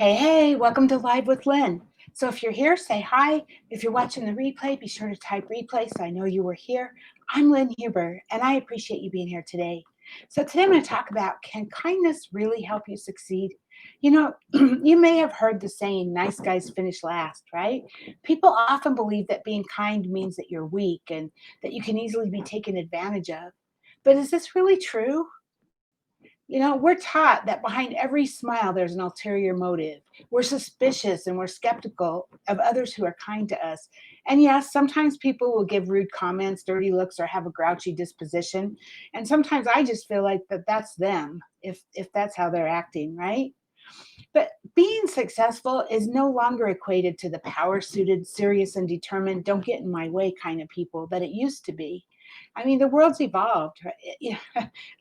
Hey, welcome to Live with Lynn. So if you're here, say hi. If you're watching the replay, be sure to type replay so I know you were here. I'm Lynn Huber, and I appreciate you being here today. So today I'm going to talk about, can kindness really help you succeed? You know, you may have heard the saying, nice guys finish last, right? People often believe that being kind means that you're weak and that you can easily be taken advantage of. But is this really true? We're taught that behind every smile, there's an ulterior motive. We're suspicious and we're skeptical of others who are kind to us. And yes, sometimes people will give rude comments, dirty looks, or have a grouchy disposition. And sometimes I just feel like that's them, if that's how they're acting, right? But being successful is no longer equated to the power suited, serious, and determined, don't get in my way kind of people that it used to be. I mean, the world's evolved. Right? Yeah,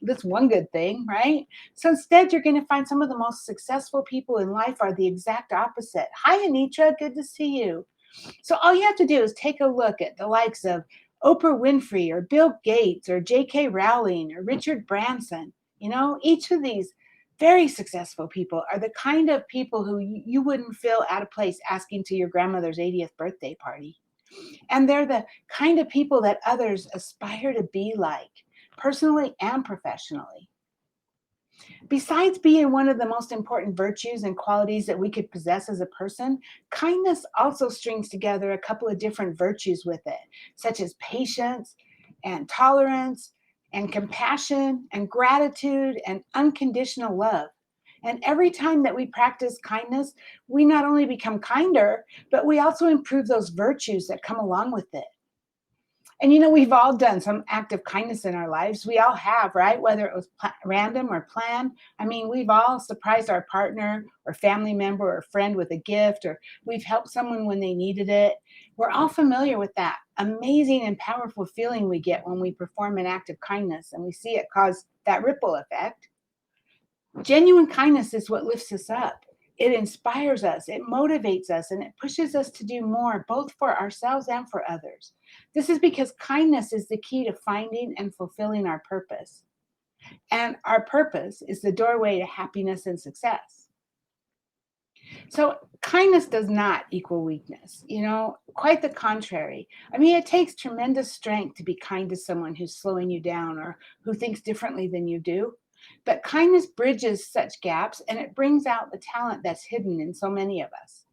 that's one good thing, right? So instead, you're going to find some of the most successful people in life are the exact opposite. Hi, Anitra. Good to see you. So all you have to do is take a look at the likes of Oprah Winfrey or Bill Gates or J.K. Rowling or Richard Branson. Each of these very successful people are the kind of people who you wouldn't feel out of place asking to your grandmother's 80th birthday party. And they're the kind of people that others aspire to be like, personally and professionally. Besides being one of the most important virtues and qualities that we could possess as a person, kindness also strings together a couple of different virtues with it, such as patience and tolerance and compassion and gratitude and unconditional love. And every time that we practice kindness, we not only become kinder, but we also improve those virtues that come along with it. And we've all done some act of kindness in our lives. We all have, right? Whether it was random or planned. I mean, we've all surprised our partner or family member or friend with a gift, or we've helped someone when they needed it. We're all familiar with that amazing and powerful feeling we get when we perform an act of kindness and we see it cause that ripple effect. Genuine kindness is what lifts us up. It inspires us, it motivates us, and it pushes us to do more, both for ourselves and for others. This is because kindness is the key to finding and fulfilling our purpose. And our purpose is the doorway to happiness and success. So, kindness does not equal weakness, quite the contrary. I mean, it takes tremendous strength to be kind to someone who's slowing you down or who thinks differently than you do. But kindness bridges such gaps and it brings out the talent that's hidden in so many of us.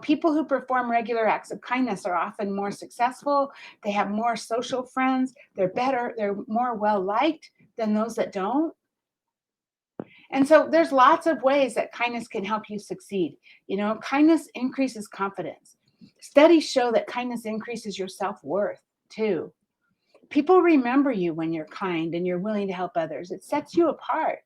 People who perform regular acts of kindness are often more successful, they have more social friends, they're better, they're more well liked than those that don't. And so there's lots of ways that kindness can help you succeed. Kindness increases confidence. Studies show that kindness increases your self worth too. People remember you when you're kind and you're willing to help others. It sets you apart.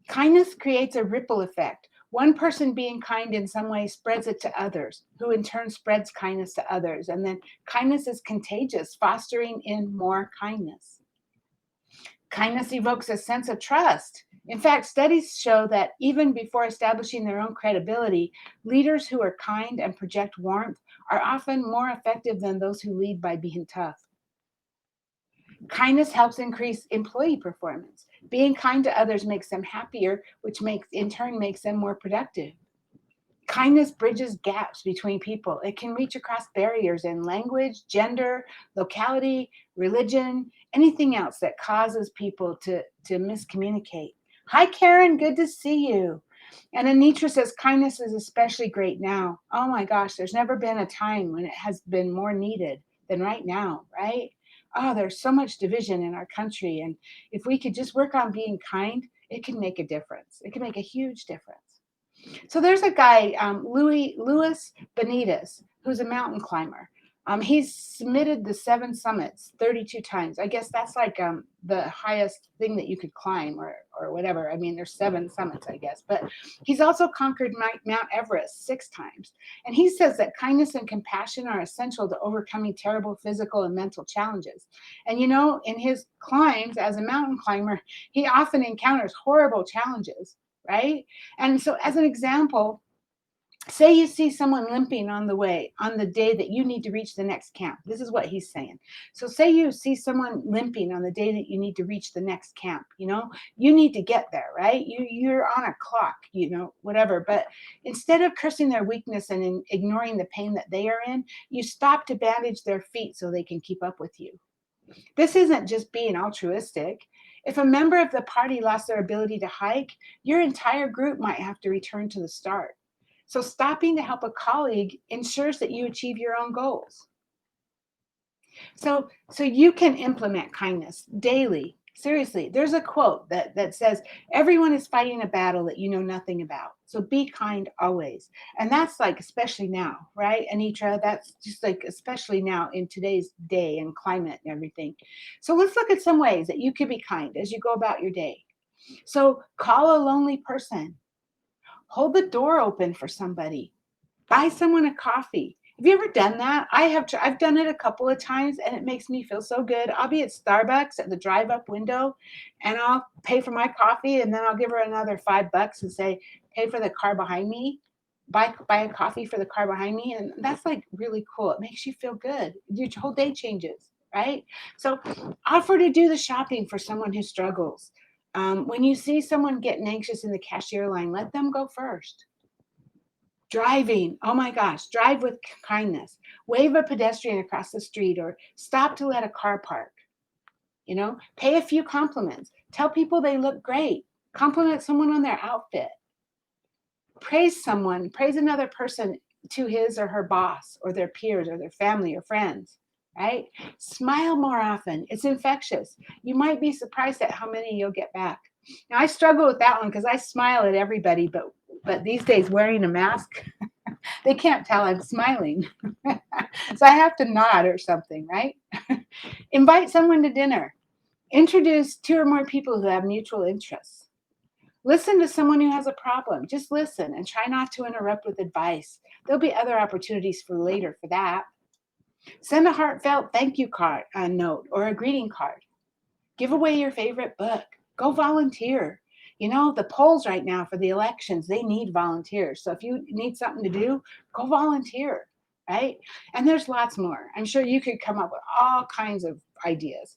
Kindness creates a ripple effect. One person being kind in some way spreads it to others, who in turn spreads kindness to others. And then kindness is contagious, fostering in more kindness. Kindness evokes a sense of trust. In fact, studies show that even before establishing their own credibility, leaders who are kind and project warmth are often more effective than those who lead by being tough. Kindness helps increase employee performance. Being kind to others makes them happier, which makes in turn makes them more productive. Kindness bridges gaps between people. It can reach across barriers in language, gender, locality, religion, anything else that causes people to miscommunicate. Hi, Karen. Good to see you. And Anitra says kindness is especially great now. Oh my gosh, there's never been a time when it has been more needed than right now, right? Oh, there's so much division in our country. And if we could just work on being kind, it can make a difference. It can make a huge difference. So there's a guy, Louis Benitez, who's a mountain climber. He's submitted the 7 summits 32 times. I guess that's like the highest thing that you could climb or whatever. I mean, there's 7 summits, I guess. But he's also conquered Mount Everest 6 times. And he says that kindness and compassion are essential to overcoming terrible physical and mental challenges. And in his climbs as a mountain climber, he often encounters horrible challenges, right? And so, as an example, Say you see someone limping on the way on the day that you need to reach the next camp. This is what he's saying. So say you see someone limping on the day that you need to reach the next camp, you need to get there, right? You're on a clock, whatever. But instead of cursing their weakness and ignoring the pain that they are in, you stop to bandage their feet so they can keep up with you. This isn't just being altruistic. If a member of the party lost their ability to hike, your entire group might have to return to the start. So, stopping to help a colleague ensures that you achieve your own goals. So you can implement kindness daily. Seriously, there's a quote that says, everyone is fighting a battle that you know nothing about. So be kind always. And that's like, especially now, right, Anitra? That's just like, especially now in today's day and climate and everything. So let's look at some ways that you can be kind as you go about your day. So call a lonely person, hold the door open for somebody, buy someone a coffee. Have you ever done that? I have. I've done it a couple of times, and it makes me feel so good. I'll be at Starbucks at the drive-up window, and I'll pay for my coffee, and then I'll give her another $5 and say, "Pay for the car behind me. Buy a coffee for the car behind me," and that's like really cool. It makes you feel good. Your whole day changes, right? So, offer to do the shopping for someone who struggles. When you see someone getting anxious in the cashier line, let them go first. Driving, oh my gosh, drive with kindness. Wave a pedestrian across the street or stop to let a car park. Pay a few compliments. Tell people they look great. Compliment someone on their outfit. Praise someone, praise another person to his or her boss or their peers or their family or friends, right? Smile more often. It's infectious. You might be surprised at how many you'll get back. Now I struggle with that one because I smile at everybody, but these days wearing a mask, they can't tell I'm smiling. So I have to nod or something, right? Invite someone to dinner. Introduce two or more people who have mutual interests. Listen to someone who has a problem. Just listen and try not to interrupt with advice. There'll be other opportunities for later for that. Send a heartfelt thank you card, a note, or a greeting card. Give away your favorite book. Go volunteer. The polls right now for the elections, they need volunteers. So if you need something to do, go volunteer, right? And there's lots more. I'm sure you could come up with all kinds of ideas.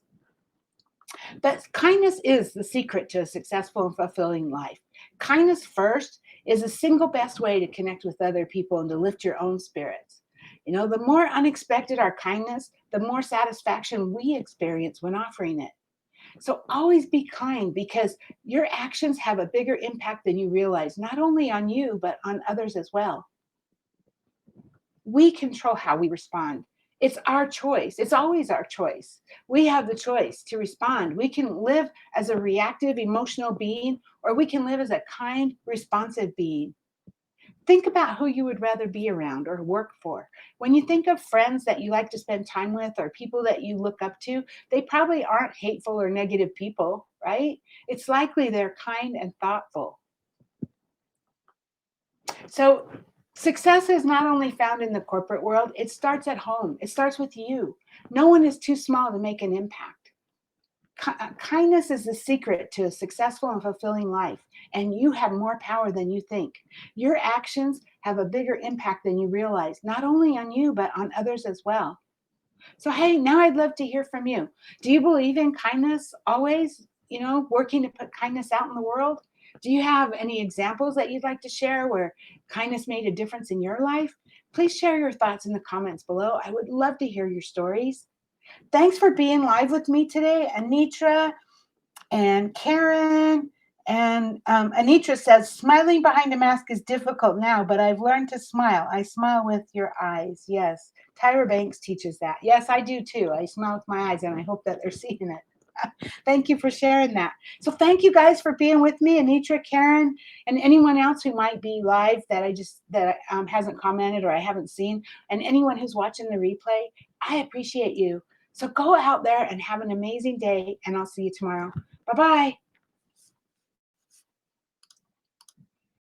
But kindness is the secret to a successful and fulfilling life. Kindness first is the single best way to connect with other people and to lift your own spirits. The more unexpected our kindness, the more satisfaction we experience when offering it. So always be kind because your actions have a bigger impact than you realize, not only on you, but on others as well. We control how we respond. It's our choice. It's always our choice. We have the choice to respond. We can live as a reactive, emotional being, or we can live as a kind, responsive being. Think about who you would rather be around or work for. When you think of friends that you like to spend time with or people that you look up to, they probably aren't hateful or negative people, right? It's likely they're kind and thoughtful. So, success is not only found in the corporate world, it starts at home. It starts with you. No one is too small to make an impact. Kindness is the secret to a successful and fulfilling life, and you have more power than you think. Your actions have a bigger impact than you realize, not only on you, but on others as well. So, hey, now I'd love to hear from you. Do you believe in kindness always, working to put kindness out in the world? Do you have any examples that you'd like to share where kindness made a difference in your life? Please share your thoughts in the comments below. I would love to hear your stories. Thanks for being live with me today, Anitra and Karen. And Anitra says, smiling behind a mask is difficult now, but I've learned to smile. I smile with your eyes. Yes. Tyra Banks teaches that. Yes, I do too. I smile with my eyes, and I hope that they're seeing it. Thank you for sharing that. So thank you guys for being with me, Anitra, Karen, and anyone else who might be live that hasn't commented or I haven't seen, and anyone who's watching the replay. I appreciate you. So go out there and have an amazing day, and I'll see you tomorrow. Bye-bye.